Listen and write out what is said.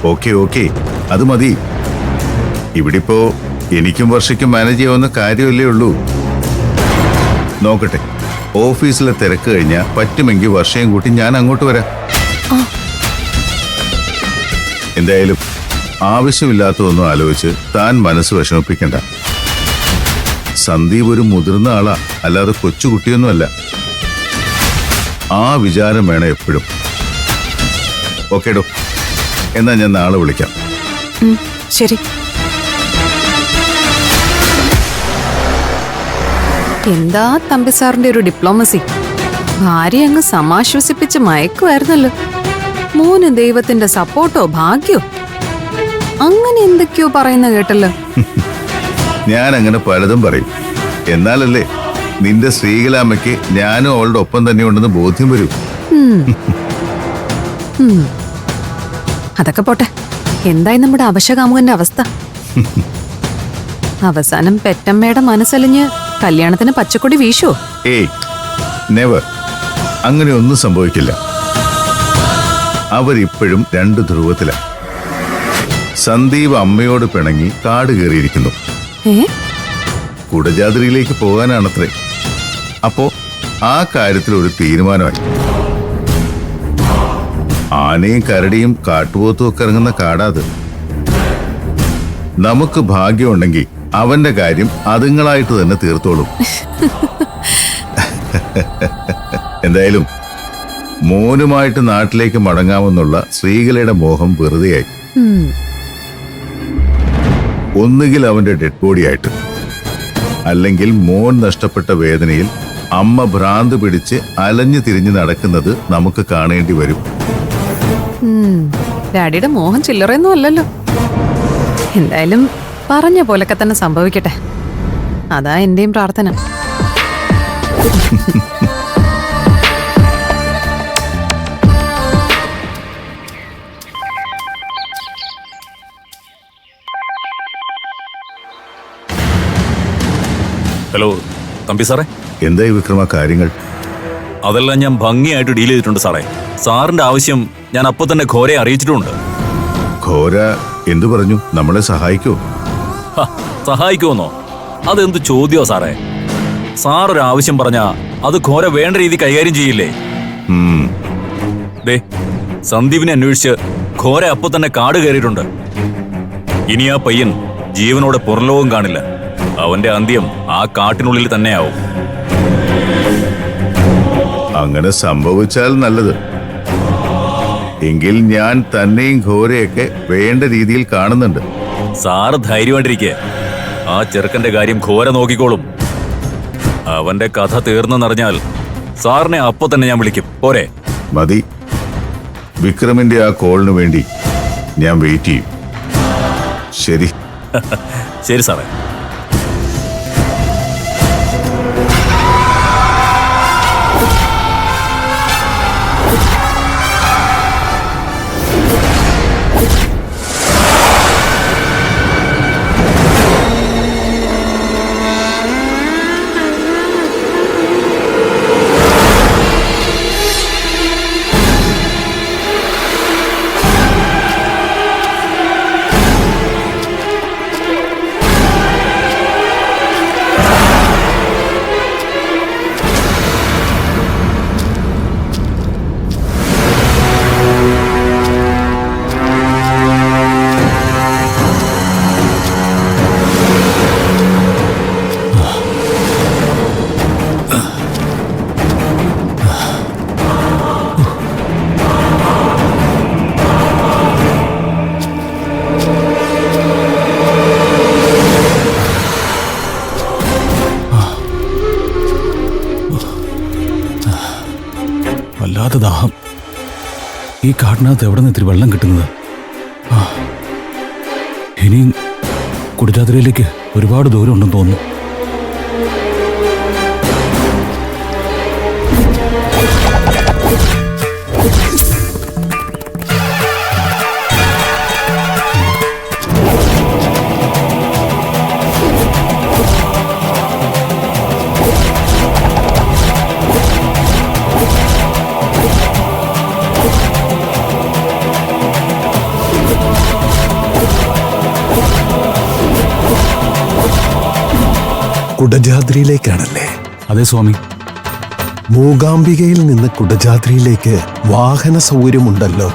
Okay okay, അത് മതി. ഇവിടിപ്പോ എനിക്കും വർഷയ്ക്കും മാനേജ് ചെയ്യാവുന്ന കാര്യമല്ലേ ഉള്ളൂ. നോക്കട്ടെ, ഓഫീസിലെ തിരക്ക് കഴിഞ്ഞാൽ പറ്റുമെങ്കിൽ വർഷയും കൂട്ടി ഞാൻ അങ്ങോട്ട് വരാം. എന്തായാലും ആവശ്യമില്ലാത്തതൊന്നും ആലോചിച്ച് താൻ മനസ്സ് വിഷമിപ്പിക്കണ്ട. സന്ദീപ് ഒരു മുതിർന്ന ആളാ, അല്ലാതെ കൊച്ചുകുട്ടിയൊന്നുമല്ല. ആ വിചാരം വേണം എപ്പോഴും. ഓക്കേടോ, എന്നാ ഞാൻ നാളെ വിളിക്കാം. ശരി. എന്താ തമ്പി സാറിന്റെ ഒരു ഡിപ്ലോമസി. ഭാര്യ അങ്ങ് സമാശ്വസിപ്പിച്ച് മയക്കുമായിരുന്നല്ലോ. മോന് ദൈവത്തിന്റെ സപ്പോർട്ടോ ഭാഗ്യോ അങ്ങനെ എന്തൊക്കെയോ പറയുന്ന കേട്ടല്ലോ. ഞാൻ അങ്ങനെ പലതും പറയും. എന്നാലല്ലേ നിന്റെ ശ്രീകലാമ്മയ്ക്ക് ഞാനും അവളുടെ ഒപ്പം തന്നെ ഉണ്ടെന്ന് ബോധ്യം വരൂ. അതൊക്കെ പോട്ടെ, എന്തായി നമ്മുടെ അവശകാമുകന്റെ അവസ്ഥ? അവസാനം പെറ്റമ്മയുടെ മനസ്സലിഞ്ഞ് കല്യാണത്തിന് പച്ചക്കൊടി വീശോ? ഏയ് നെവർ, അങ്ങനെ ഒന്നും സംഭവിക്കില്ല. അവരിപ്പോഴും രണ്ട് ധ്രുവത്തിലാണ്. സന്ദീപ് അമ്മയോട് പിണങ്ങി കാട് കയറിയിരിക്കുന്നു. കുടജാദ്രിയിലേക്ക് പോകാനാണത്രേ. അപ്പോ ആ കാര്യത്തിൽ ഒരു തീരുമാനമായി. ആനയും കരടിയും കാട്ടുപോത്തും ഒക്കെ ഇറങ്ങുന്ന കാടാത്. നമുക്ക് ഭാഗ്യമുണ്ടെങ്കിൽ അവന്റെ കാര്യം അതുങ്ങളായിട്ട് തന്നെ തീർത്തോളും. എന്തായാലും മോനുമായിട്ട് നാട്ടിലേക്ക് മടങ്ങാമെന്നുള്ള ശ്രീകലയുടെ മോഹം വെറുതെയായി. ഒന്നുകിൽ അവന്റെ ഡെഡ് ബോഡി ആയിട്ട്, അല്ലെങ്കിൽ മോൻ നഷ്ടപ്പെട്ട വേദനയിൽ അമ്മ ഭ്രാന്ത് പിടിച്ച് അലഞ്ഞു തിരിഞ്ഞ് നടക്കുന്നത് നമുക്ക് കാണേണ്ടി വരും. ഡാഡിയുടെ മോഹം ചില്ലറയൊന്നും അല്ലല്ലോ. എന്തായാലും പറഞ്ഞ പോലൊക്കെ തന്നെ സംഭവിക്കട്ടെ, അതാ എന്റെയും പ്രാർത്ഥന. ഹലോ തമ്പി സാറേ. എന്തായി വിക്രമ കാര്യങ്ങൾ? അതെല്ലാം ഞാൻ ഭംഗിയായിട്ട് ഡീൽ ചെയ്തിട്ടുണ്ട് സാറേ. സാറിന്റെ ആവശ്യം ഞാൻ അപ്പൊ തന്നെ ഘോരയെ അറിയിച്ചിട്ടുണ്ട്. ഘോര എന്തു പറഞ്ഞു? നമ്മളെ സഹായിക്കോ? സഹായിക്കുമെന്നോ? അതെന്ത് ചോദ്യമോ സാറേ? സാറൊരു ആവശ്യം പറഞ്ഞാ അത് ഘോര വേണ്ട രീതി കൈകാര്യം ചെയ്യില്ലേ? ദേ, സന്ദീപിനെ അന്വേഷിച്ച് ഘോര അപ്പൊ തന്നെ കാട് കയറിയിട്ടുണ്ട്. ഇനി ആ പയ്യൻ ജീവനോടെ പുറംലോകം കാണില്ല. അവന്റെ അന്ത്യം ആ കാട്ടിനുള്ളിൽ തന്നെയാവും. അങ്ങനെ സംഭവിച്ചാൽ നല്ലത്. എങ്കിൽ ഞാൻ തന്നെയും ഘോരയൊക്കെ വേണ്ട രീതിയിൽ കാണുന്നുണ്ട്. സാറ് ധൈര്യമായിട്ടിരിക്കെ. ആ ചെറുക്കന്റെ കാര്യം ഘോര നോക്കിക്കോളും. അവന്റെ കഥ തീർന്നെന്നറിഞ്ഞാൽ സാറിനെ അപ്പൊ തന്നെ ഞാൻ വിളിക്കും. പോരെ? മതി. വിക്രമിന്റെ ആ കോളിന് വേണ്ടി ഞാൻ വെയിറ്റ് ചെയ്യും. ശരി. ശരി സാറേ. വല്ലാത്ത ദാഹം. ഈ കാട്ടിനകത്ത് എവിടെ നിന്ന് ഇത്തിരി വെള്ളം കിട്ടുന്നത്? ഇനിയും കുടജാദ്രിയിലേക്ക് ഒരുപാട് ദൂരം ഉണ്ടെന്ന് തോന്നുന്നു. കുടജാദ്രിയിലേക്കാണല്ലേ? അതെ സ്വാമി. മൂകാംബികയിൽ നിന്ന് കുടജാദ്രിയിലേക്ക് വാഹന സൗകര്യമുണ്ടല്ലോ.